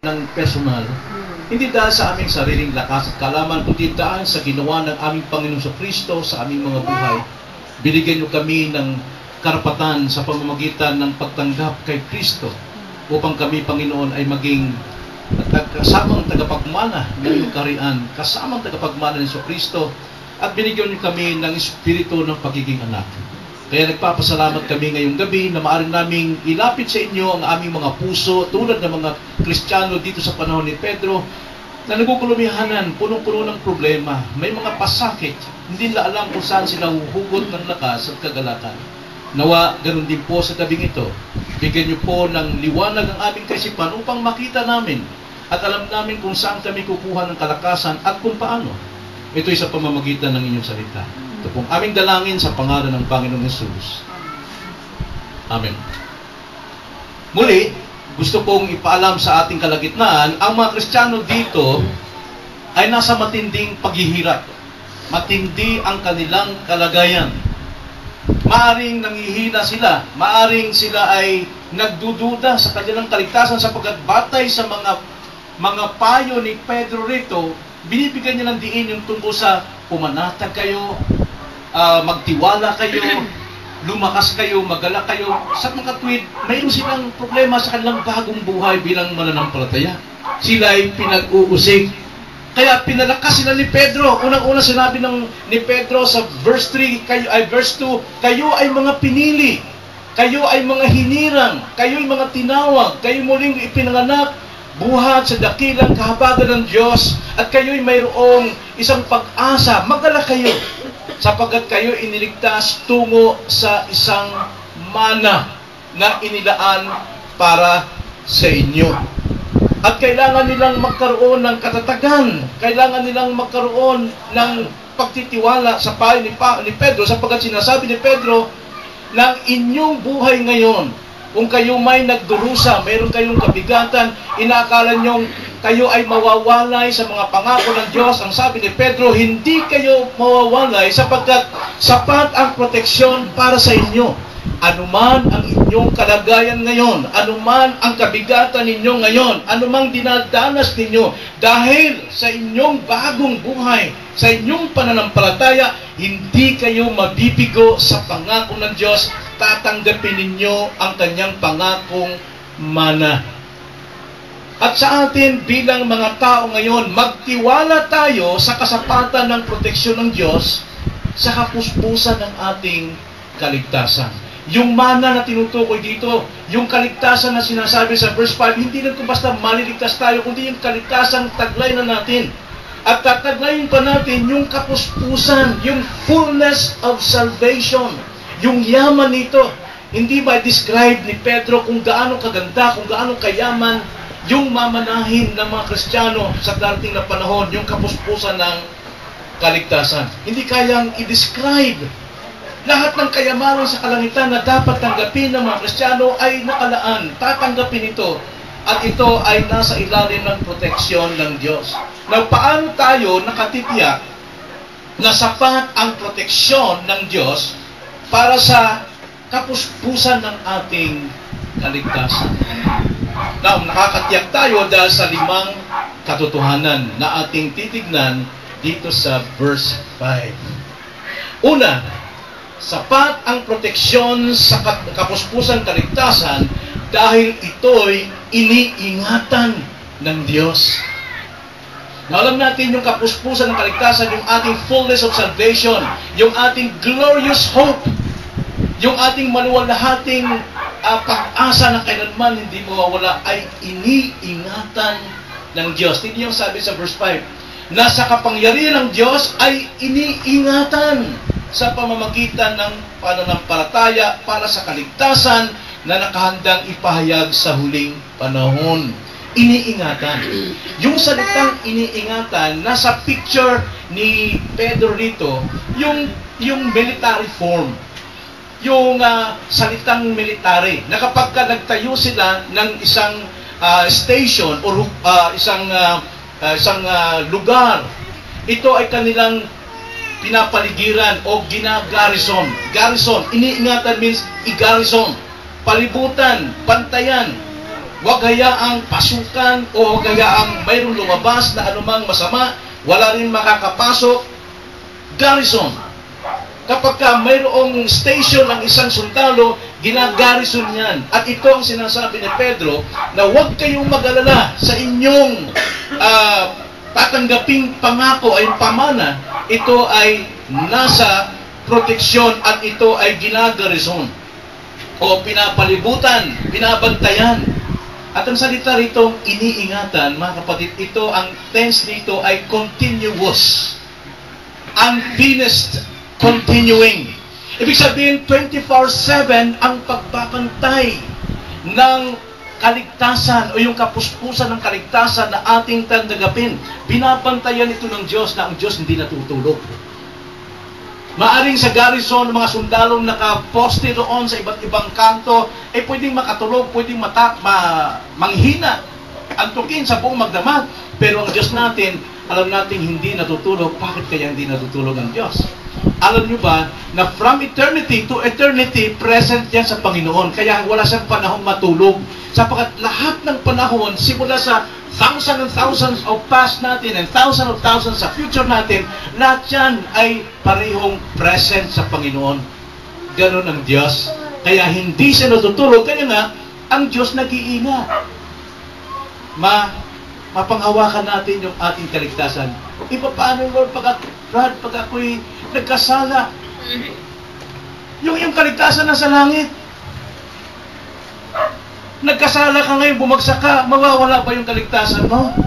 ng personal, hindi dahil sa aming sariling lakas at kaalaman, kundi dahil sa ginawa ng aming Panginoon sa Kristo sa aming mga buhay. Binigyan niyo kami ng karapatan sa pamamagitan ng pagtanggap kay Kristo upang kami, Panginoon, ay maging kasamang tagapagmana ng iyong kaharian, kasamang tagapagmana ng Kristo, at binigyan niyo kami ng espiritu ng pagiging anak. Kaya nagpapasalamat kami ngayong gabi na maaari naming ilapit sa inyo ang aming mga puso tulad ng mga Kristiyano dito sa panahon ni Pedro na nagugulumihanan, punong-puno ng problema. May mga pasakit, hindi nila alam kung saan sila huhugot ng lakas at kagalakan. Nawa, ganun din po sa gabing ito. Bigyan niyo po ng liwanag ang aming kaisipan upang makita namin at alam namin kung saan kami kukuha ng kalakasan at kung paano. Ito'y sa pamamagitan ng inyong salita. Ito pong aming dalangin sa pangalan ng Panginoong Hesus. Amen. Muli, gusto kong ipaalam sa ating kalagitnaan, ang mga Kristiyano dito ay nasa matinding paghihirap. Matindi ang kanilang kalagayan. Maaring nanghihina sila, maaring sila ay nagdududa sa kanilang kaligtasan sapagkat batay sa mga payo ni Pedro rito, binibigyan niya ng diin yung tungkol sa pumanatag kayo, magtiwala kayo, lumakas kayo, magalak kayo. Sa mga tweet, mayroon silang problema sa kanilang bagong buhay bilang mananampalataya. Sila ay pinag-uusig. Kaya pinalakas sila ni Pedro. Unang-una sinabi ni Pedro sa verse 3, verse 2, kayo ay mga pinili, kayo ay mga hinirang, kayo ay mga tinawag, kayo muling ipinanganak, buhat sa dakilang kahabagan ng Diyos, at kayo ay mayroong isang pag-asa. Magalak kayo, sapagkat kayo iniligtas tungo sa isang mana na inilaan para sa inyo. At kailangan nilang magkaroon ng katatagan, kailangan nilang magkaroon ng pagtitiwala sa payo ni Pedro, sapagkat sinasabi ni Pedro ng inyong buhay ngayon, kung kayo may nagdurusa, mayroon kayong kabigatan, inaakala nyong kayo ay mawawalay sa mga pangako ng Diyos. Ang sabi ni Pedro, hindi kayo mawawalay sapagkat sapat ang proteksyon para sa inyo. Anuman ang inyong kalagayan ngayon, anuman ang kabigatan ninyo ngayon, anumang dinadanas ninyo, dahil sa inyong bagong buhay, sa inyong pananampalataya, hindi kayo mabibigo sa pangako ng Diyos. Tatanggapin ninyo ang kanyang pangakong mana. At sa atin bilang mga tao ngayon, magtiwala tayo sa kasapatan ng proteksyon ng Diyos sa kapuspusan ng ating kaligtasan. Yung mana na tinutukoy dito, yung kaligtasan na sinasabi sa verse 5, hindi lang kung basta maliligtas tayo, kundi yung kaligtasang taglay na natin. At tataglayin pa natin yung kapuspusan, yung fullness of salvation, yung yaman nito. Hindi ba describe ni Pedro kung gaano kaganda, kung gaano kayaman yung mamanahin ng mga Kristiyano sa darating na panahon, yung kapuspusan ng kaligtasan. Hindi kayang i-describe. Lahat ng kayamanan sa kalangitan na dapat tanggapin ng mga Kristiyano ay nakalaan. Tatanggapin ito. At ito ay nasa ilalim ng proteksyon ng Diyos. Now, paano tayo nakatitiyak na sapat ang proteksyon ng Diyos para sa kapuspusan ng ating kaligtasan? Now, nakakatiyak tayo dahil sa 5 katotohanan na ating titignan dito sa verse 5. Una, sapat ang proteksyon sa kapuspusan kaligtasan dahil ito'y iniingatan ng Diyos. Alam natin yung kapuspusan ng kaligtasan, yung ating fullness of salvation, yung ating glorious hope, yung ating maluwalhating pag-asa na kailanman hindi mawawala ay iniingatan ng Diyos. Hindi yung sabi sa verse 5, na sa kapangyarihan ng Diyos ay iniingatan sa pamamagitan ng pananampalataya para sa kaligtasan na nakahandang ipahayag sa huling panahon. Iniingatan. Yung salitang iniingatan, nasa picture ni Pedro rito, yung military form. Yung salitang military, na kapag nagtayo sila ng isang station o isang lugar, ito ay kanilang pinapaligiran o ginagarrison. Garrison, iniingatan means i-garrison. Palibutan, pantayan. Huwag hayaang pasukan o huwag hayaang mayroong lumabas na anumang masama. Wala rin makakapasok. Garrison. Kapag mayroong station ng isang sundalo, ginagarrison yan. At ito ang sinasabi ni Pedro na huwag kayong mag-alala sa inyong tatanggaping pangako ay pamana. Ito ay nasa proteksyon at ito ay ginagarrison o pinapalibutan, binabantayan. At ang salita rito, iniingatan, mga kapatid, ito, ang tense dito ay continuous. Unfinished, continuing. Ibig sabihin, 24/7 ang pagbabantay ng kaligtasan o yung kapuspusan ng kaligtasan na ating tanggapin. Binabantayan ito ng Diyos na ang Diyos hindi natutulog. Maaring sa garrison, mga sundalong nakaposte doon sa iba't ibang kanto, ay pwedeng makatulog, pwedeng manghina, antukin sa buong magdamag. Pero ang Diyos natin, alam natin hindi natutulog. Bakit kaya hindi natutulog ang Diyos? Alam nyo ba na from eternity to eternity, present yan sa Panginoon. Kaya wala siyang panahon matulog. Sapagkat lahat ng panahon, simula sa thousands and thousands of past natin and thousands of thousands sa future natin, lahat yan ay parehong present sa Panginoon. Ganon ang Diyos. Kaya hindi siya natutulog. Kaya nga, ang Diyos nag-iingat. Mapanghawakan natin yung ating kaligtasan. Iba paano, Lord, pag ako'y nagkasala? Yung kaligtasan nasa langit. Nagkasala ka ngayon, bumagsak ka, mawawala ba yung kaligtasan mo?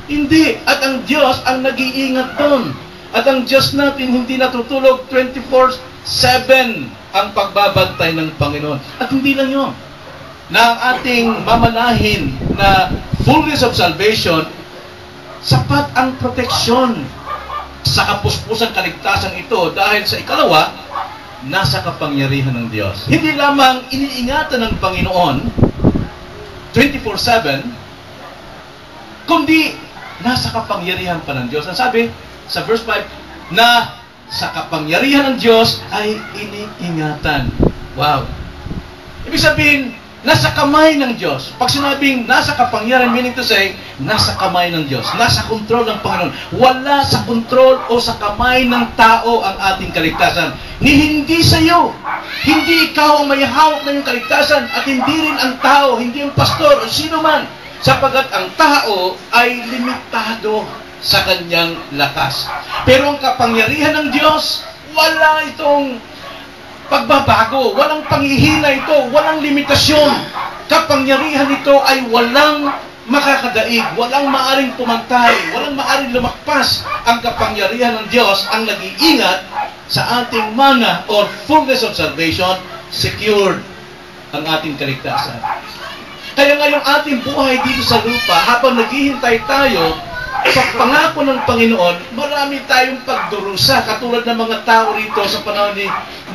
Hindi. At ang Diyos ang nag-iingat doon. At ang Diyos natin hindi natutulog 24/7 ang pagbabantay ng Panginoon. At hindi lang yun. Na ang ating mamanahin na fullness of salvation, sapat ang proteksyon sa kapuspusang kaligtasan ito dahil sa ikalawa, nasa kapangyarihan ng Diyos. Hindi lamang iniingatan ng Panginoon 24/7, kundi nasa kapangyarihan pa ng Diyos. Ang sabi sa verse 5, na sa kapangyarihan ng Diyos ay iniingatan. Wow! Ibig sabihin, nasa kamay ng Diyos. Pag sinabing nasa kapangyarihan, meaning to say, nasa kamay ng Diyos. Nasa kontrol ng Panginoon. Wala sa kontrol o sa kamay ng tao ang ating kaligtasan. Hindi sa iyo. Hindi ikaw ang may hawak ng iyong kaligtasan at hindi rin ang tao, hindi ang pastor o sino man. Sapagat ang tao ay limitado sa kanyang lakas. Pero ang kapangyarihan ng Diyos, wala itong pagbabago, walang panghihina ito, walang limitasyon. Kapangyarihan ito ay walang makakadaig, walang maaring pumantay, walang maaring lumakpas. Ang kapangyarihan ng Diyos ang nag-iingat sa ating mana or fullness of salvation, secured ang ating kaligtasan. Kaya ngayong ating buhay dito sa lupa, habang naghihintay tayo sa pangako ng Panginoon, marami tayong pagdurusa, katulad ng mga tao rito sa panahon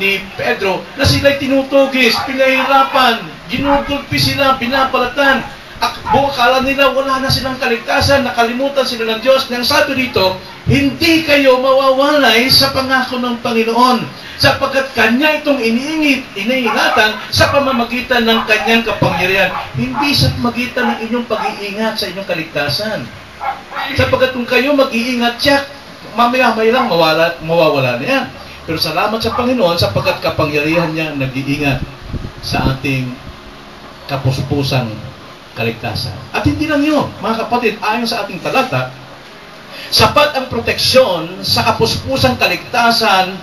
ni Pedro, na sila'y tinutugis, pinahirapan, ginugulpi sila, binabalatan. Buong akala nila wala na silang kaligtasan, nakalimutan sila ng Diyos. Nang sabi dito, hindi kayo mawawalay sa pangako ng Panginoon, sapagkat Kanya itong iniingatan sa pamamagitan ng Kanyang kapangyarihan, hindi sa pamamagitan ng inyong pag-iingat sa inyong kaligtasan. Sapagkat kung kayo mag-iingat siya, mamaya-maya lang mawawala na yan. Pero salamat sa Panginoon sapagkat kapangyarihan niya nag-iingat sa ating kapuspusang kaligtasan. At hindi lang yun, mga kapatid, ayon sa ating talata, sapat ang proteksyon sa kapuspusang kaligtasan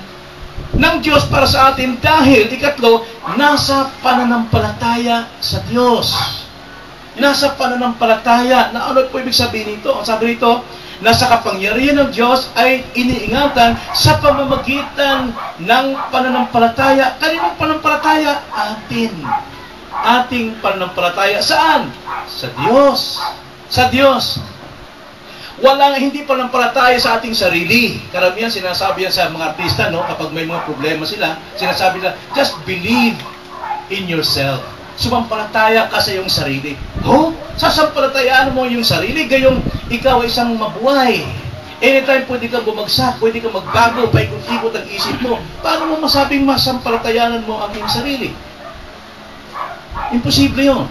ng Diyos para sa atin dahil, ikatlo, nasa pananampalataya sa Diyos. Nasa pananampalataya. Na ano po ibig sabihin nito? Ang sabi nito, nasa kapangyarihan ng Diyos ay iniingatan sa pamamagitan ng pananampalataya. Kaninong pananampalataya? Ating pananampalataya. Saan? Sa Diyos. Sa Diyos. Walang hindi pananampalataya sa ating sarili. Karamihan sinasabi yan sa mga artista, no? Kapag may mga problema sila, sinasabi nila, just believe in yourself. Sumampalataya ka sa iyong sarili. Sasampalatayaan mo yung sarili, gayong ikaw ay isang mabuhay. Anytime pwede kang bumagsak, pwede kang magbago, paikot-ikot ang isip mo. Paano mo masabing masampalatayanan mo ang iyong sarili? Imposible yun.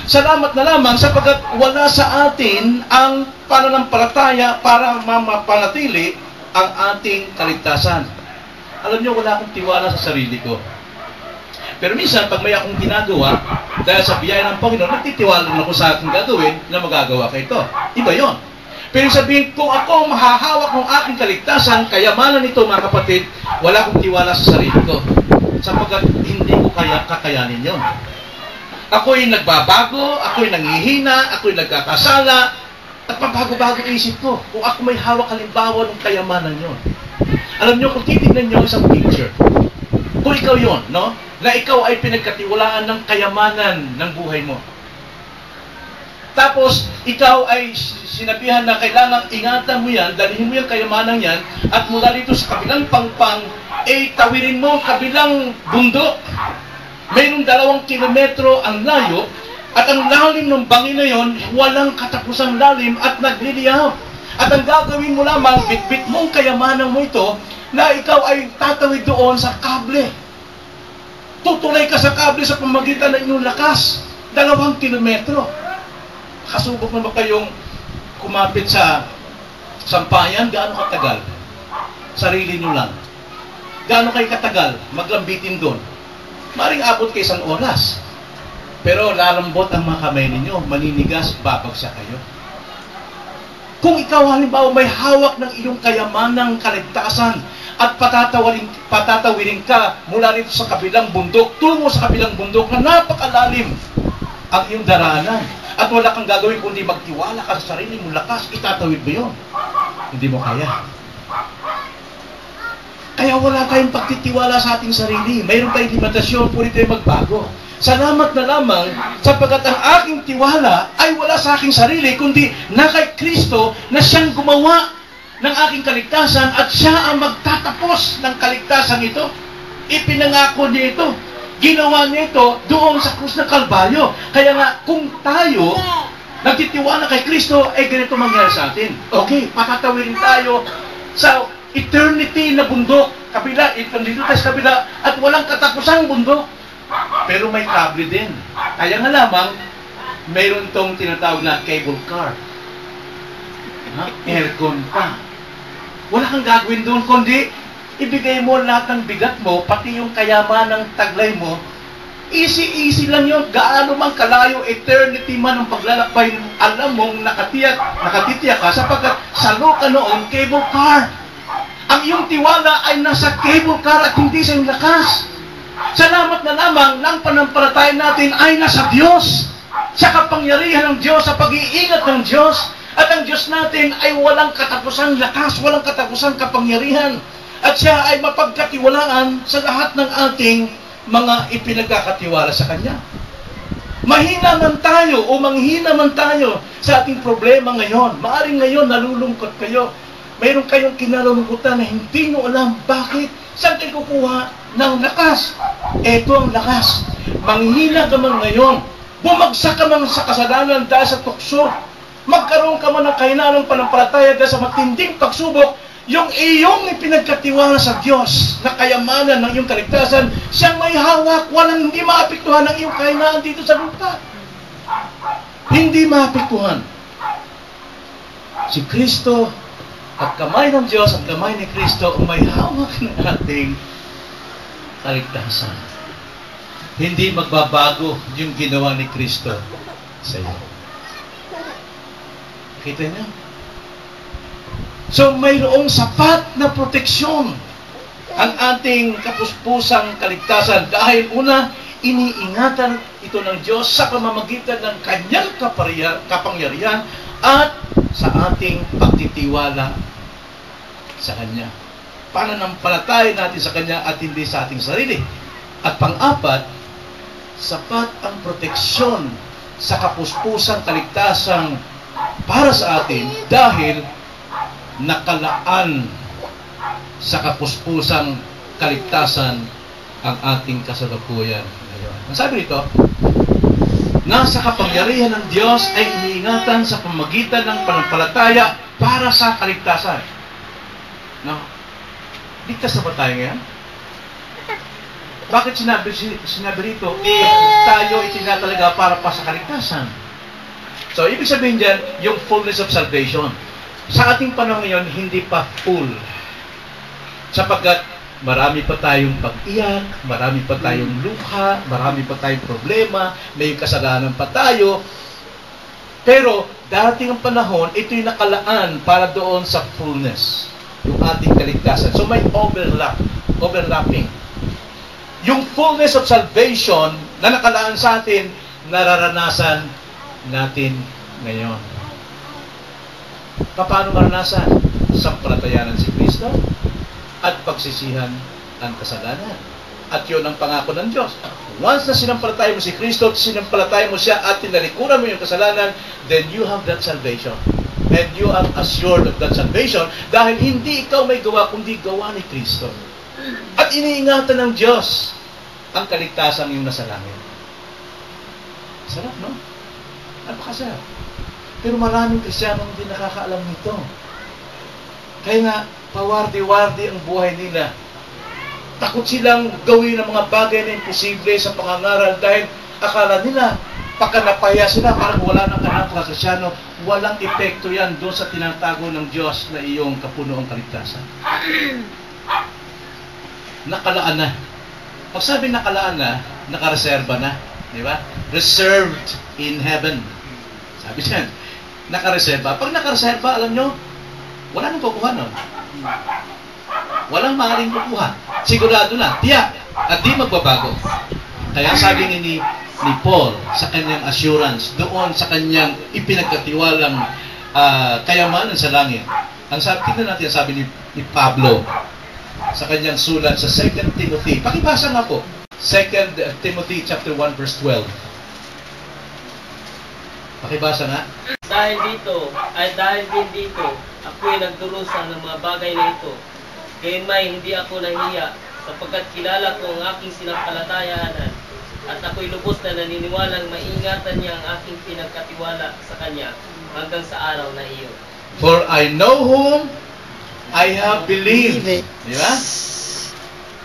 Salamat na lamang sapagkat wala sa atin ang pananampalataya para mapanatili ang ating kaligtasan. Alam niyo, wala akong tiwala sa sarili ko. Pero minsan, pag may akong ginagawa, dahil sa biyaya ng Panginoon, nagtitiwala na ako sa aking gagawin na magagawa ko ito. Iba yon. Pero sabihin, kung ako mahahawak ng aking kaligtasan, kayamanan nito, mga kapatid, wala akong tiwala sa sarili ko. Sapagkat hindi ko kakayanin yon. Ako'y nagbabago, ako'y nanghihina, ako'y nagkakasala, at pabago-bago isip ko. Kung ako may hawak halimbawa ng kayamanan yon. Alam niyo, kung titignan niyo isang picture, kung ikaw yon, no? Na ikaw ay pinagkatiwalaan ng kayamanan ng buhay mo. Tapos, ikaw ay sinabihan na kailangang ingatan mo yan, dalhin mo yung kayamanan yan, at mula dito sa kabilang pangpang, tawirin mo kabilang bundok. Mayroong 2 kilometro ang layo, at ang lalim ng bangin na yon, walang katapusang lalim at nagliliyaw. At ang gagawin mo lamang, bitbit mong kayamanan mo ito, na ikaw ay tatawid doon sa kable. Tutulay ka sa kable sa pamagitan ng inyong lakas. 2 kilometro. Kasubok na ba kayong kumapit sa sampayan? Gaano katagal? Sarili nyo lang. Gaano kayo katagal maglambitin doon? Maring abot kayo 1 oras. Pero lalambot ang mga kamay ninyo, maninigas, babagsak kayo. Kung ikaw halimbawa may hawak ng iyong kayamanang kaligtasan at patatawirin ka mula rito sa kabilang bundok, tungo sa kabilang bundok na napakalalim ang iyong daraanan. At wala kang gagawin kundi magtiwala ka sa sarili mo, lakas, itatawid mo yun. Hindi mo kaya. Kaya wala tayong pagtitiwala sa ating sarili. Mayroon tayong limitasyon, pwede tayo magbago. Salamat na lamang sapagkat ang aking tiwala ay wala sa aking sarili, kundi na kay Kristo na siyang gumawa ng aking kaligtasan at siya ang magtatapos ng kaligtasan ito. Ipinangako niya ito. Ginawa niya ito doon sa krus ng Kalbaryo. Kaya nga, kung tayo nagtitiwala kay Kristo, ganito mangyari sa atin. Okay, patatawirin tayo sa eternity na bundok. Kabila, dito tayo sa kabila, at walang katapusang bundok. Pero may kable din. Kaya nga lamang, mayroon tong tinatawag na cable car. Aircon pa. Wala kang gagawin doon, kundi ibigay mo lahat ng bigat mo, pati yung kayaman ng taglay mo. Easy lang yun. Gaano man kalayo, eternity man ang paglalakbay, alam mong nakatitiyak ka, sapagkat salo ka noon, cable car. Ang iyong tiwala ay nasa cable car at hindi sa iyong lakas. Salamat na lamang ng panampalataya natin ay nasa Diyos. Sa kapangyarihan ng Diyos, sa pag-iingat ng Diyos. At ang Diyos natin ay walang katapusang lakas, walang katapusang kapangyarihan. At siya ay mapagkatiwalaan sa lahat ng ating mga ipinagkakatiwala sa Kanya. Mahina man tayo o manghina man tayo sa ating problema ngayon. Maaring ngayon nalulungkot kayo. Mayroon kayong kinalulungkutan na hindi nyo alam bakit. Saan kayo kukuha ng lakas? Ito ang lakas. Manghina ka man ngayon. Bumagsak ka man sa kasalanan dahil sa tukso. Magkaroon ka man ng kahinaan ng panampalataya dahil sa matinding pagsubok. Yung iyong ipinagkatiwala sa Diyos na kayamanan ng iyong kaligtasan, siyang may hawak, walang hindi maapektuhan ng iyong kahinaan dito sa lupa. Hindi maapektuhan. Si Kristo at kamay ng Diyos at kamay ni Kristo ang may hawak ng ating kaligtasan. Hindi magbabago yung ginawa ni Kristo sa iyo. Kita niyo? So mayroong sapat na proteksyon ang ating kapuspusang kaligtasan dahil una, iniingatan ito ng Diyos sa pamamagitan ng Kanyang kapangyarihan at sa ating pagtitiwala sa Kanya. Pananampalataya natin sa Kanya at hindi sa ating sarili. At pang-apat, sapat ang proteksyon sa kapuspusang kaligtasan para sa atin dahil nakalaan sa kapuspusang kaligtasan ang ating kasalukuyan ngayon. Ang sabi nito, nasa kapangyarihan ng Diyos ay iniingatan sa pamamagitan ng pananampalataya para sa kaligtasan. No? Ligtas na ba tayo ngayon? Bakit sinabi rito, tayo itinatalaga para pa sa kaligtasan? So, ibig sabihin dyan, yung fullness of salvation. Sa ating panahon ngayon, hindi pa full. Sapagkat marami pa tayong pag-iyak, marami pa tayong luha, marami pa tayong problema, may kasalanan pa tayo. Pero, dating ang panahon, ito'y nakalaan para doon sa fullness, yung ating kaligtasan. So, may overlapping. Yung fullness of salvation na nakalaan sa atin, nararanasan natin ngayon. Paano maranasan? Sampalatayanan si Kristo at pagsisihan ang kasalanan. At yun ang pangako ng Diyos. Once na sinampalataya mo si Kristo, sinampalataya mo siya at tinalikuran mo yung kasalanan, then you have that salvation. And you are assured of that salvation dahil hindi ikaw may gawa, kundi gawa ni Kristo. At iniingatan ng Diyos ang kaligtasan yung nasa langit. Sarap, no? Napakasarap. Pero maraming Kristiyanong hindi nakakaalam nito. Kaya nga, pawardi-wardi ang buhay nila. Takot silang gawin ang mga bagay na imposible sa pangangaral dahil akala nila, pagka napaya sila, parang wala nang anak na Kristiano, walang epekto yan doon sa tinatago ng Diyos na iyong kapunoang kaligtasan. Nakalaan na. Pag sabi nakalaan na, nakareserba na. Di ba? Reserved in heaven. Sabi siya, nakareserba. Pag nakareserba, alam nyo, wala nang kukuha nun. Walang maaaring kukuha. Sigurado na, tiyak, at di magbabago. Kaya sabi ni Paul sa kanyang assurance, doon sa kanyang ipinagkatiwalang kayamanan sa langit. Ang sabi, tingnan natin ang sabi ni Pablo sa kanyang sulat sa 2 Timothy. Pakibasa nga po. 2 Timothy chapter 1 verse 12. Pakibasa nga. Dahil din dito, ako'y nagdurusa ng mga bagay na ito. Gayunmay hindi ako nahiya, sapagkat kilala ko ang aking sinampalatayanan, at ako'y lubos na naniniwalang maingatan niya ang aking pinagkatiwala sa Kanya hanggang sa araw na iyon. For I know whom I have believed. Di ba?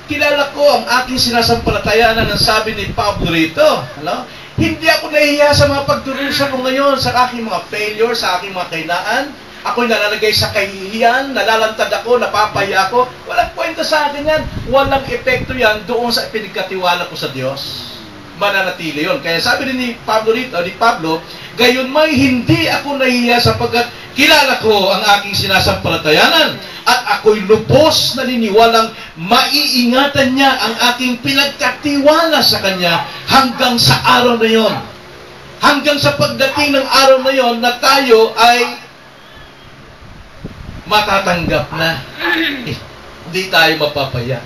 Kilala ko ang aking sinasampalatayanan, ang sabi ni Pablo rito. Hello? Hindi ako nahihiya sa mga pagdurusa ko ngayon, sa aking mga failure, sa aking mga kahinaan. Ako'y nalalagay sa kahihiyan, nalalantad ako, napapahiya ako. Walang kwenta sa akin yan. Walang epekto yan doon sa pinagkatiwala ko sa Diyos. Mananatili yun. Kaya sabi ni Pablo rito, gayon may hindi ako nahihiya sapagkat kilala ko ang aking sinasampalatayanan at ako'y lubos na niniwalang maiingatan niya ang aking pinagkatiwala sa Kanya hanggang sa araw na yon. Hanggang sa pagdating ng araw na yon na tayo ay matatanggap na. Hindi tayo mapapaya.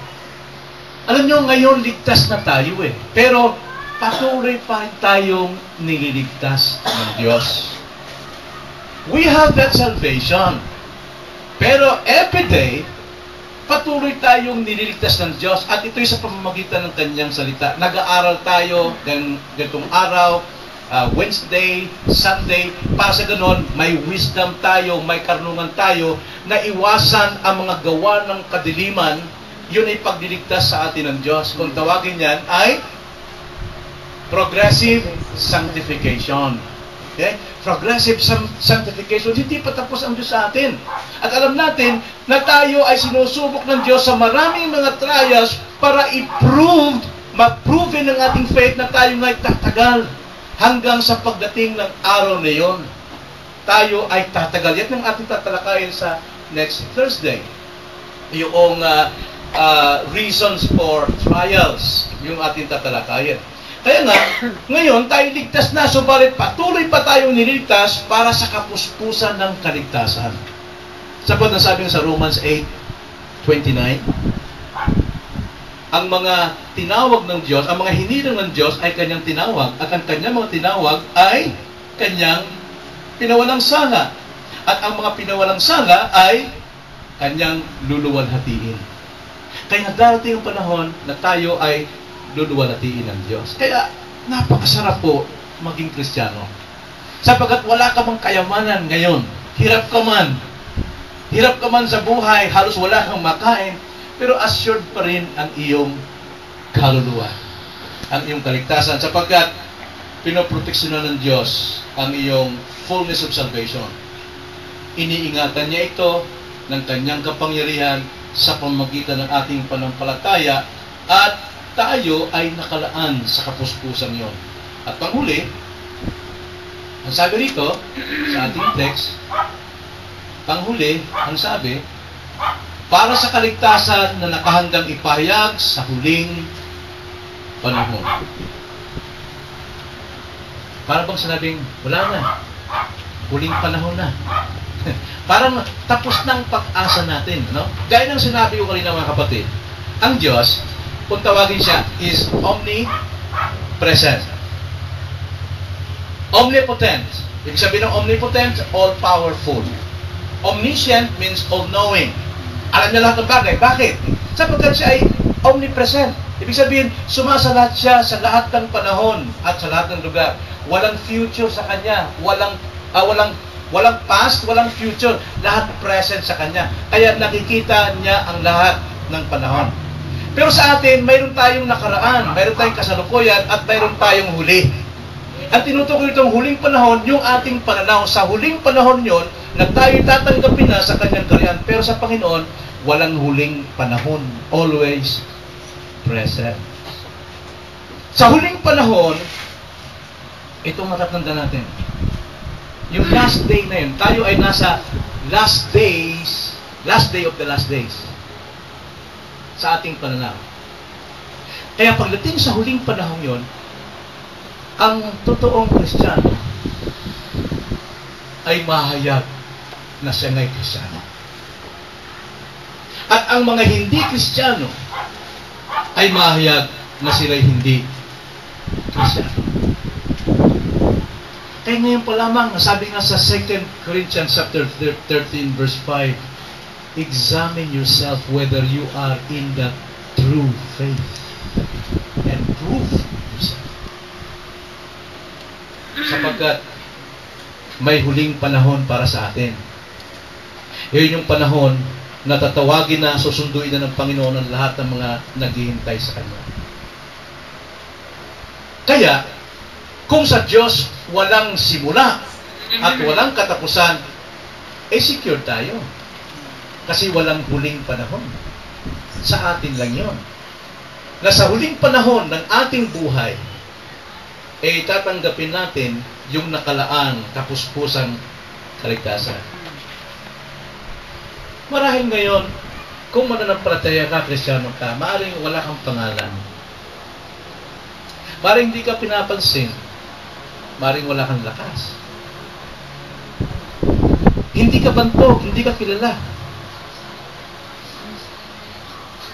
Alam nyo, ngayon ligtas na tayo Pero patuloy pa tayong nililigtas ng Diyos. We have that salvation. Pero every day, patuloy tayong nililigtas ng Diyos at ito'y sa pamamagitan ng Kanyang salita. Nag-aaral tayo ganitong araw, Wednesday, Sunday, para sa ganon, may wisdom tayo, may karunungan tayo na iwasan ang mga gawa ng kadiliman. Yun ay pagliligtas sa atin ng Diyos. Kung tawagin yan ay progressive sanctification. Okay? Progressive sanctification. Hindi pa tapos ang Diyos sa atin. At alam natin na tayo ay sinusubok ng Diyos sa maraming mga trials para ma-prove ng ating faith na tayo nga'y tatagal hanggang sa pagdating ng araw na yon. Tayo ay tatagal. Yan ang ating tatalakayin sa next Thursday. Yung reasons for trials. Yung ating tatalakayin. Kaya nga, ngayon tayo ligtas na, subalit patuloy pa tayong niligtas para sa kapuspusan ng kaligtasan. Sapat na sabi sa Romans 8:29, ang mga tinawag ng Diyos, ang mga hinilang ng Diyos ay Kanyang tinawag, at ang Kanyang mga tinawag ay Kanyang pinawalang sala. At ang mga pinawalang sala ay Kanyang luluwalhatiin. Kaya darating ang panahon na tayo ay luluwalhatiin ng Diyos. Kaya napakasarap po maging Kristiyano. Sapagkat wala ka mang kayamanan ngayon. Hirap ka man sa buhay, halos wala kang makain, pero assured pa rin ang iyong kaluluwa. Ang iyong kaligtasan, sapagkat pinoproteksyonan ng Diyos ang iyong fullness of salvation. Iniingatan niya ito ng kanyang kapangyarihan sa pamamagitan ng ating panampalataya at tayo ay nakalaan sa kapuspusan yon. At panghuli, ang sabi rito sa ating text, panghuli, ang sabi, para sa kaligtasan na nakahanggang ipahayag sa huling panahon. Para bang sinabing, wala na, huling panahon na. Parang tapos ng pag-asa natin, no? Gaya ng sinabi ko kanina mga kapatid, ang Diyos, kung tawagin siya, is omnipresent. Omnipotent. Ibig sabihin ng omnipotent, all-powerful. Omniscient means all-knowing. Alam niya lahat ng bagay. Bakit? Sapagkat siya ay omnipresent. Ibig sabihin, sumasalat siya sa lahat ng panahon at sa lahat ng lugar. Walang future sa kanya. Walang past, walang future. Lahat present sa kanya. Kaya nakikita niya ang lahat ng panahon. Pero sa atin, mayroon tayong nakaraan, mayroon tayong kasalukuyan, at mayroon tayong huli. Ang tinutukoy itong huling panahon, yung ating pananaw. Sa huling panahon yon, na tayo tatanggapin na sa kanyang kaharian. Pero sa Panginoon, walang huling panahon. Always present. Sa huling panahon, itong matatanda natin. Yung last day na yun, tayo ay nasa last day of the last days. Sa ating pananaw. Kaya pagdating sa huling panahon yon, ang totoong Kristiyano ay mahayag na siya nga'y Kristiyano. At ang mga hindi Kristiyano ay mahayag na sila'y hindi Kristiyano. Kaya ngayon pa lamang, sabi nga sa 2 Corinthians chapter 13 verse 5, examine yourself whether you are in the true faith and prove yourself. Sapagkat may huling panahon para sa atin. Yun yung panahon na tatawagin na, susunduin na ng Panginoon ang lahat ng mga naghihintay sa Kanya. Kaya, kung sa Diyos walang simula at walang katapusan, secure tayo. Kasi walang huling panahon. Sa atin lang yon. Na sa huling panahon ng ating buhay, tatanggapin natin yung nakalaang kapuspusang kaligtasan. Marahil ngayon, kung mananampalataya ka, Kristiyano ka, maaaring wala kang pangalan. Maaaring hindi ka pinapansin. Maaaring wala kang lakas. Hindi ka bantog, hindi ka kilala.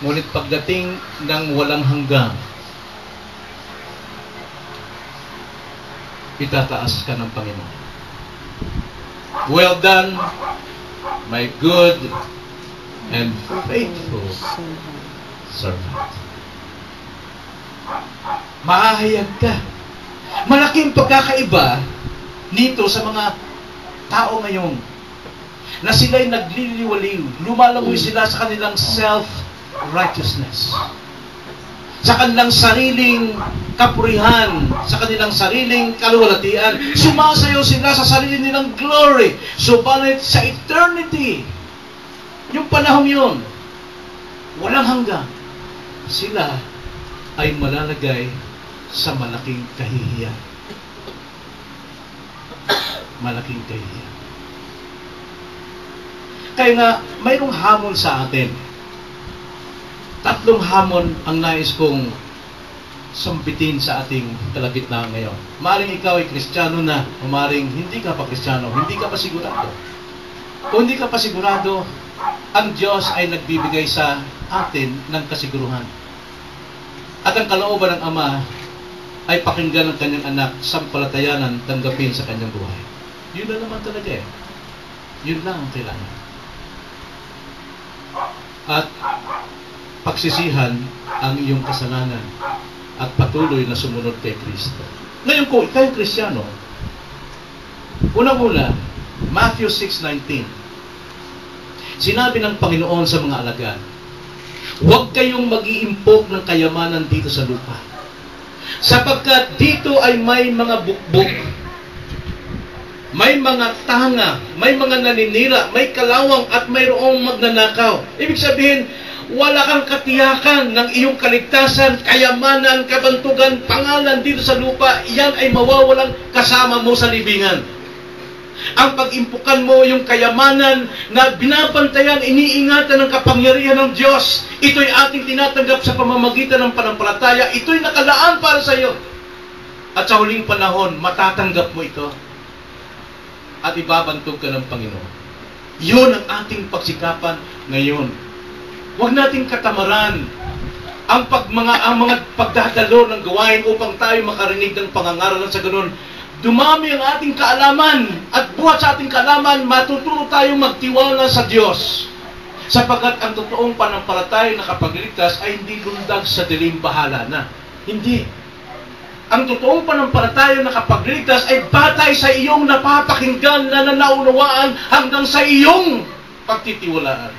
Ngunit pagdating ng walang hanggang, itataas ka ng Panginoon. Well done, my good and faithful servant. Mahahayag ka. Malaking pagkakaiba nito sa mga tao ngayon na sila'y nagliliwaliw. Lumalangoy sila sa kanilang self-righteousness. Sa kanilang sariling kapurihan, sa kanilang sariling kaluwalhatian. Sumasayaw sila sa sarili nilang glory. Subalit sa eternity, yung panahon yun, walang hanggang, sila ay malalagay sa malaking kahihiyan. Malaking kahihiyan. Kaya nga, mayroong hamon sa atin. Tatlong hamon ang nais kong sumpitin sa ating kalagitnaan ngayon. Maaring ikaw ay Kristiyano na, o maaring hindi ka pa Kristiyano, hindi ka pa sigurado. Kung hindi ka pa sigurado, ang Diyos ay nagbibigay sa atin ng kasiguruhan. At ang kalooban ng Ama ay pakinggan ng kanyang anak, sampalatayanan, tanggapin sa kanyang buhay. Yun na naman talaga eh. Yun lang ang kailangan. At pagsisihan ang iyong kasalanan at patuloy na sumunod kay Kristo. Ngayon kung ikaw yung Kristiyano, unang-una, Matthew 6:19. Sinabi ng Panginoon sa mga alagad, huwag kayong mag-iimpok ng kayamanan dito sa lupa. Sapagkat dito ay may mga bukbok, may mga tanga, may mga naninira, may kalawang at mayroong magnanakaw. Ibig sabihin, wala kang katiyakan ng iyong kaligtasan, kayamanan, kabantugan, pangalan dito sa lupa. Yan ay mawawalang kasama mo sa libingan. Ang pag-impukan mo yung kayamanan na binabantayan, iniingatan ng kapangyarihan ng Diyos, ito'y ating tinatanggap sa pamamagitan ng panampalataya. Ito'y nakalaan para sa iyo. At sa huling panahon, matatanggap mo ito. At ibabantog ka ng Panginoon. Yun ang ating pagsikapan ngayon. Huwag nating katamaran ang mga pagdadalo ng gawain upang tayo makarinig ng pangangaralan sa ganun. Dumami ang ating kaalaman at buhat sa ating kaalaman, matuturo tayong magtiwala sa Diyos. Sapagkat ang totoong panampalataya na kapagligtas ay hindi lundag sa dilim bahala na. Hindi. Ang totoong panampalataya na kapagligtas ay batay sa iyong napapakinggan na nanaunawaan hanggang sa iyong pagtitiwalaan.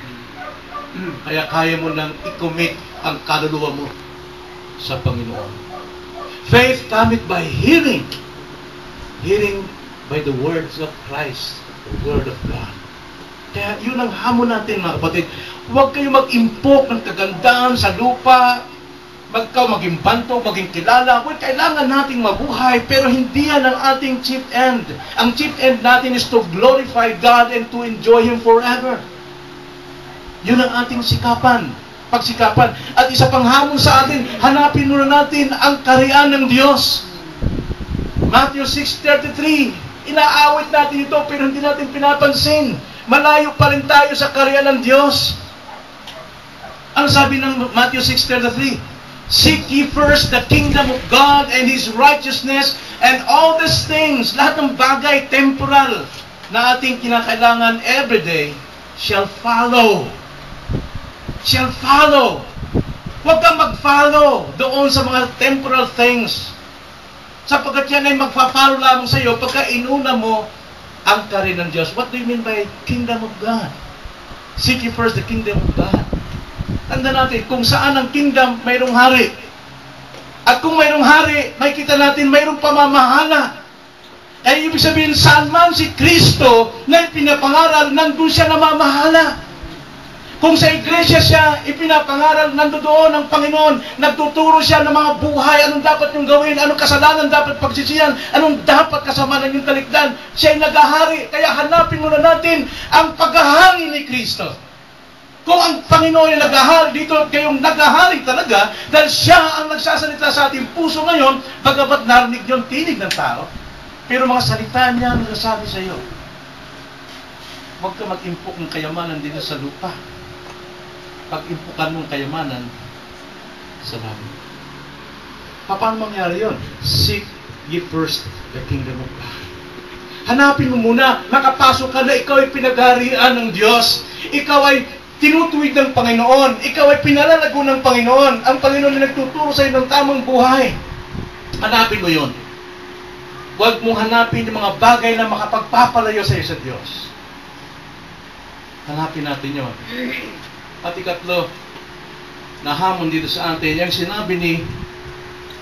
Kaya kaya mo nang i-commit ang kaluluwa mo sa Panginoon. Faith cometh by hearing. Hearing by the words of Christ, the Word of God. Kaya yun ang hamon natin, mga kapatid. Huwag kayo mag-impok ng kagandahan sa lupa, maging bantog, maging kilala. Well, kailangan nating mabuhay, pero hindi yan ang ating chief end. Ang chief end natin is to glorify God and to enjoy Him forever. Yun ang ating pagsikapan. At isa pang hamon sa atin, hanapin muna natin ang kaharian ng Diyos. Matthew 6:33, inaawit natin ito pero hindi natin pinapansin. Malayo pa rin tayo sa kaharian ng Diyos. Ang sabi ng Matthew 6:33, seek ye first the kingdom of God and His righteousness, and all these things, lahat ng bagay temporal na ating kinakailangan everyday, shall follow. Shall follow. Huwag kang mag-follow doon sa mga temporal things. Sapagkat yan ay magpa-follow lamang sa iyo pagka inuna mo ang kaharian ng Diyos. What do you mean by kingdom of God? Seek ye first the kingdom of God. Tanda natin, kung saan ang kingdom, mayroong hari. At kung mayroong hari, makikita natin mayroong pamamahala. Ay ibig sabihin, saan man si Kristo na ipinapangaral, nandun siya namamahala. Kung sa iglesia siya ipinapangaral, nandoon ang Panginoon, nagtuturo siya ng mga buhay, anong dapat niyong gawin, anong kasalanan dapat pagsisihan, anong dapat kasama ng iyong talikdan. Siya ay nagahari, kaya hanapin muna natin ang paghahari ni Kristo. Kung ang Panginoon ay nagahari, dito kayong nagahari talaga, dahil siya ang nagsasalita sa ating puso ngayon, bagamat narinig niyo ang tinig ng tao, pero mga salita niya ang nagsasabi sa iyo. Huwag ka mag-impok ng kayamanan dito sa lupa. Pag-impukan mong kayamanan sa langit. Paano mangyari yun? Seek ye first the kingdom of God. Hanapin mo muna, makapasok ka na ikaw ay pinagharian ng Diyos. Ikaw ay tinutuwid ng Panginoon. Ikaw ay pinalalago ng Panginoon. Ang Panginoon ay nagtuturo sa iyo ng tamang buhay. Hanapin mo yun. Huwag mong hanapin yung mga bagay na makapagpapalayo sa iyo sa Diyos. Hanapin natin yun. At ikatlo, na hamon dito sa atin, yung sinabi ni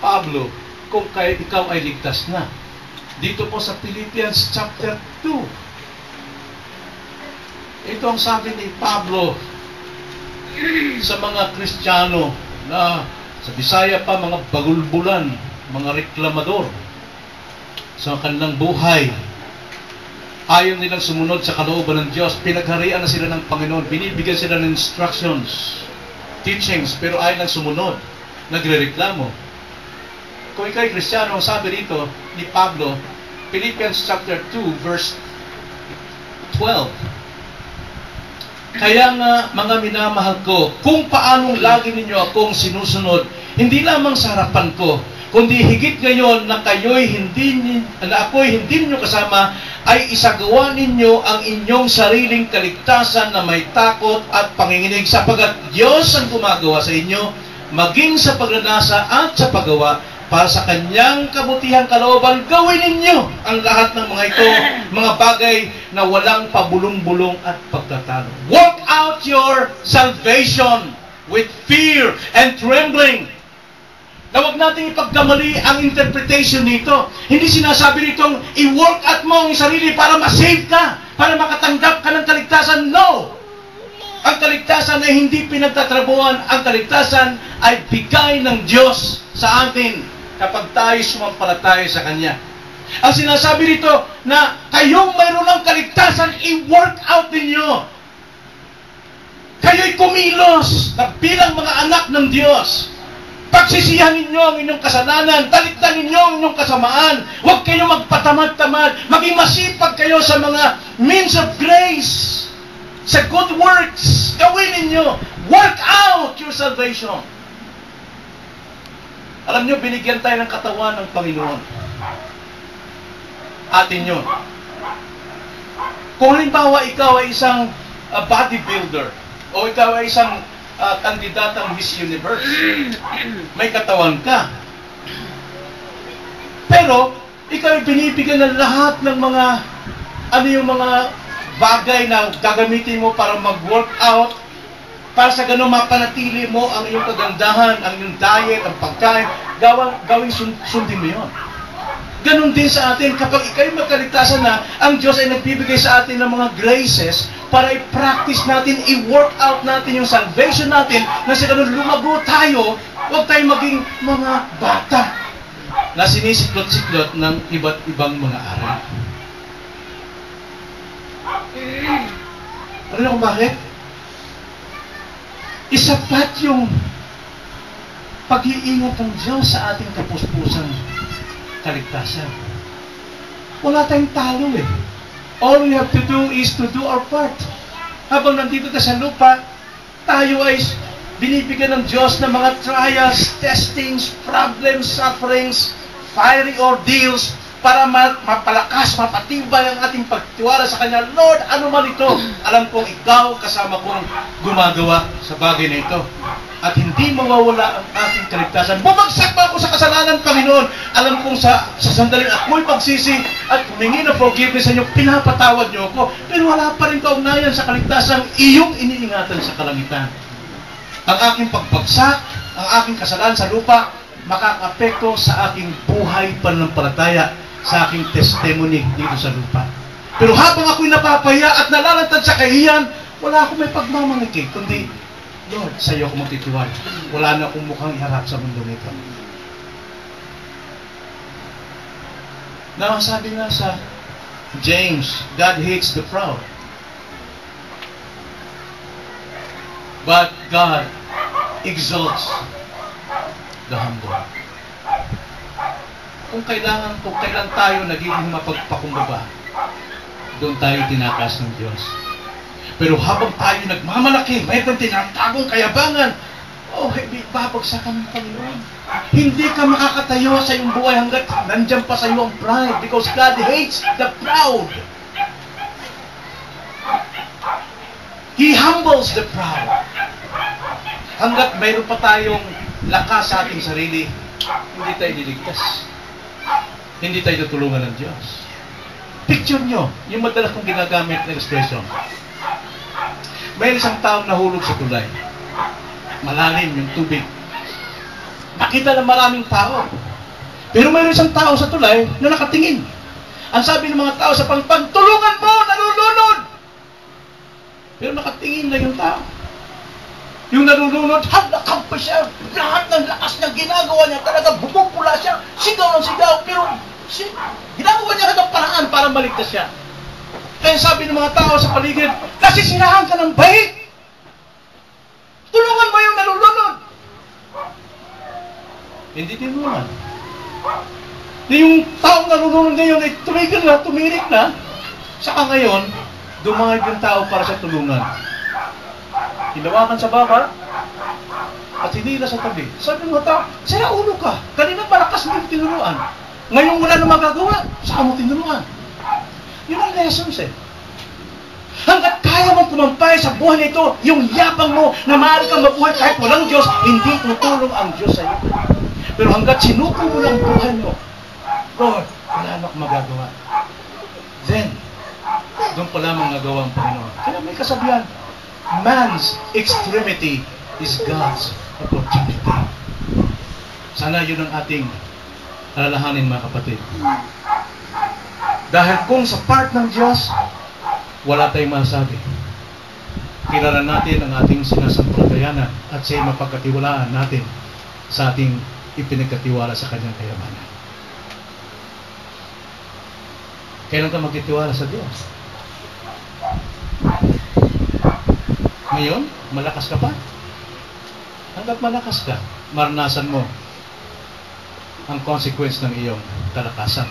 Pablo, kung ikaw ay ligtas na. Dito po sa Philippians chapter 2. Ito ang sabi ni Pablo sa mga Kristiyano na sa Bisaya pa, mga bagulbulan, mga reklamador sa kanilang buhay. Ayaw nilang sumunod sa kalooban ng Diyos. Pinagharian na sila ng Panginoon. Binibigyan sila ng instructions, teachings, pero ayaw nilang sumunod. Nagre-reklamo. Kung ikaw ay Kristiyano, ang sabi rito ni Pablo, Philippians chapter 2, verse 12. Kaya nga, mga minamahal ko, kung paanong lagi ninyo akong sinusunod, hindi lamang sa harapan ko, kundi higit ngayon na ako'y hindi ninyo kasama, ay isagawa ninyo ang inyong sariling kaligtasan na may takot at panginginig, sapagat Diyos ang gumagawa sa inyo, maging sa pagnanasa at sa paggawa, para sa kanyang kabutihang kalooban, gawin ninyo ang lahat ng mga ito, mga bagay na walang pabulong-bulong at pagtatalo. Work out your salvation with fear and trembling. Na huwag natin ipagkamali ang interpretation nito. Hindi sinasabi nitong i-work out mo ang sarili para ma-save ka, para makatanggap ka ng kaligtasan. No! Ang kaligtasan ay hindi pinagtatrabuhan. Ang kaligtasan ay bigay ng Diyos sa atin kapag tayo sumampalataya sa Kanya. Ang sinasabi rito na kayong mayroon ng kaligtasan, i-work out ninyo. Kayo'y kumilos na bilang mga anak ng Diyos. Pagsisihan ninyo ang inyong kasalanan, talikdan ninyo ang inyong kasamaan. Huwag kayong magpatamad-tamad. Maging masipag kayo sa mga means of grace, sa good works. Gawin ninyo. Work out your salvation. Alam nyo, binigyan tayo ng katawan ng Panginoon. Atin yun. Kung halimbawa ikaw ay isang bodybuilder, o ikaw ay isang kandidatang Miss Universe, may katawan ka. Pero, ikaw ay binibigyan ng lahat ng mga, yung mga bagay na gagamitin mo para mag-workout, para sa ganun mapanatili mo ang iyong kagandahan, ang iyong diet, ang pagkain, gawing sundin mo yun. Ganon din sa atin, kapag ikaw'y magkaligtasan na, ang Diyos ay nagbibigay sa atin ng mga graces para i-practice natin, i-work out natin yung salvation natin, na sa ganun lumago tayo, huwag tayong maging mga bata na sinisiklot-siklot ng iba't ibang mga aral. Alam niyo kung bakit? Isapat yung pag-iingat ng Diyos sa ating kapuspusan kaligtasan. Wala tayong talo eh. All we have to do is to do our part. Habang nandito tayo sa lupa, tayo ay binibigyan ng Diyos ng mga trials, testings, problems, sufferings, fiery ordeals, para mapalakas, mapatibay ang ating pagtiwala sa Kanya. Lord, ano man ito, alam kong ikaw kasama kong gumagawa sa bagay na ito. At hindi mawawala ang ating kaligtasan. Bumagsak ba ako sa kasalanan, Panginoon? Alam kong sa sandaling ako'y pagsisi at humingi ng forgiveness sa inyo, pinapatawad niyo ako. Pero wala pa rin kaugnayan sa kaligtasan iyong iniingatan sa kalangitan. Ang aking pagbagsak, ang aking kasalanan sa lupa, makakapekto sa aking buhay pananampalataya, sa aking testimony dito sa lupa. Pero habang ako'y napapaya at nalalantad sa kahiyan, wala akong may pagmamangiti, kundi, Lord, sa iyo ako magtitiwala. Wala na akong mukhang iharap sa mundo nito. Sabi nga sa James, God hates the proud. But God exalts the humble. Kung kailan tayo nagiging mapagpakumbaba, doon tayo tinakas ng Diyos. Pero habang tayo nagmamalaki, mayroong tinatagong kayabangan, babagsakan ng Panginoon. Hindi ka makakatayo sa iyong buhay hanggat nandyan pa sa iyo ang pride, because God hates the proud. He humbles the proud. Hanggat mayroon pa tayong lakas sa ating sarili, hindi tayo niligtas. Hindi tayo tutulungan ng Diyos. Picture nyo, yung madalas kong ginagamit na expression. May isang taong nahulog sa tulay. Malalim yung tubig. Nakita ng maraming tao. Pero may isang tao sa tulay na nakatingin. Ang sabi ng mga tao sa pangpang, tulungan mo, nalulunod! Pero nakatingin lang yung tao. Yung nalulunod, halakang pa siya. Lahat ng lakas na ginagawa niya, talaga bumupula siya. Sigaw ng sigaw, pero ginagawa niya ng paraan para maligtas siya. Kaya sabi ng mga tao sa paligid, nasisirahan ka ng bait. Tulungan mo yung nalulunod. Hindi tinulungan. Yung taong nalulunod ngayon ay tumigil na, tumirik na. Saka ngayon, dumangag yung tao para sa tulungan. Hinawakan sa baba at hinila sa tabi. Sabi ng mga tao, sira ulo ka. Kanina malakas mo yung tinuluan. Ngayon wala na magagawa. Saka mo tinuluan. Yun ang lessons eh. Hanggat kaya mong kumampay sa buhay nito, yung yapang mo na maaari kang mabuhay kahit walang Diyos, hindi tutulong ang Diyos sa iyo. Pero hanggat sinuko mo lang buhay mo, Lord, wala na akong magagawa. Then, doon pa lamang nagawa ang Panginoon. Kaya may kasabihan, man's extremity is God's opportunity. Sana yun ang ating alalahanin, mga kapatid. Dahil kung sa part ng Diyos, wala tayong masabi. Kilala natin ang ating sinasampalatayanan at siya'y mapagkatiwalaan natin sa ating ipinagkatiwala sa kanyang kayamanan. Kailan ka magtitiwala sa Diyos? Ngayon, malakas ka pa? Hanggat malakas ka, maranasan mo ang consequence ng iyong kalakasan.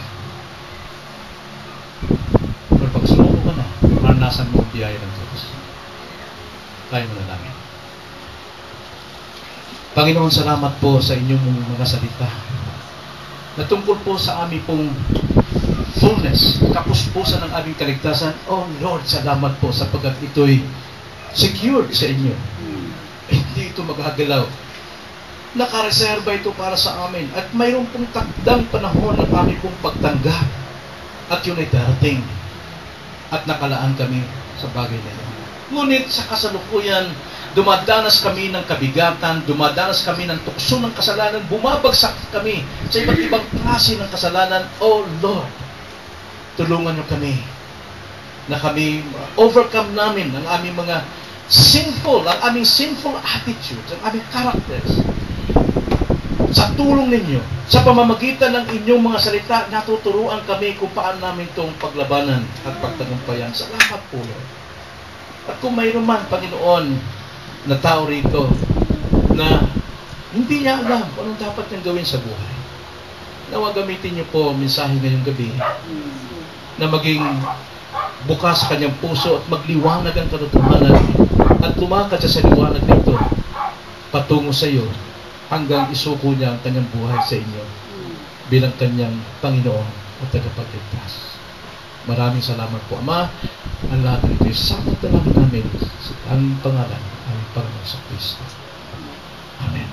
Pero pag sumuko ka na, maranasan mo ang biyaya ng Diyos. Kaya mo na namin. Panginoon, salamat po sa inyong mga salita na tungkol po sa aming pong fullness, kapuspusan ng aming kaligtasan. Oh Lord, salamat po sapagkat ito'y secured sa inyo. Hindi ito maghagalaw. Nakareserba ito para sa amin. At mayroon pong takdang panahon ng aming pong pagtanggap. At yun ay darating. At nakalaan kami sa bagay na yun. Ngunit sa kasalukuyan, dumadanas kami ng kabigatan, dumadanas kami ng tukso ng kasalanan, bumabagsak kami sa iba't ibang klase ng kasalanan. Oh Lord, tulungan niyo kami na kami overcome namin ang aming mga aming sinful attitudes, ang aming characters. Sa tulong ninyo, sa pamamagitan ng inyong mga salita, natuturuan kami kung paano namin itong paglabanan at pagtagumpayan. Salamat po, Lord. At kung mayroon man, Panginoon, na tao rito na hindi niya alam kung anong dapat niyang gawin sa buhay, nawa gamitin niyo po mensahe ngayong gabi na maging bukas sa kanyang puso at magliwanag ang katotohanan at lumakad siya sa liwanag nito patungo sa iyo hanggang isuko niya ang kanyang buhay sa inyo bilang kanyang Panginoon at tagapagligtas. Maraming salamat po, Ama. Ang lahat ng ito ay sakot na namin sa aming pangalan, aming Panginoon sa Kristo. Amen.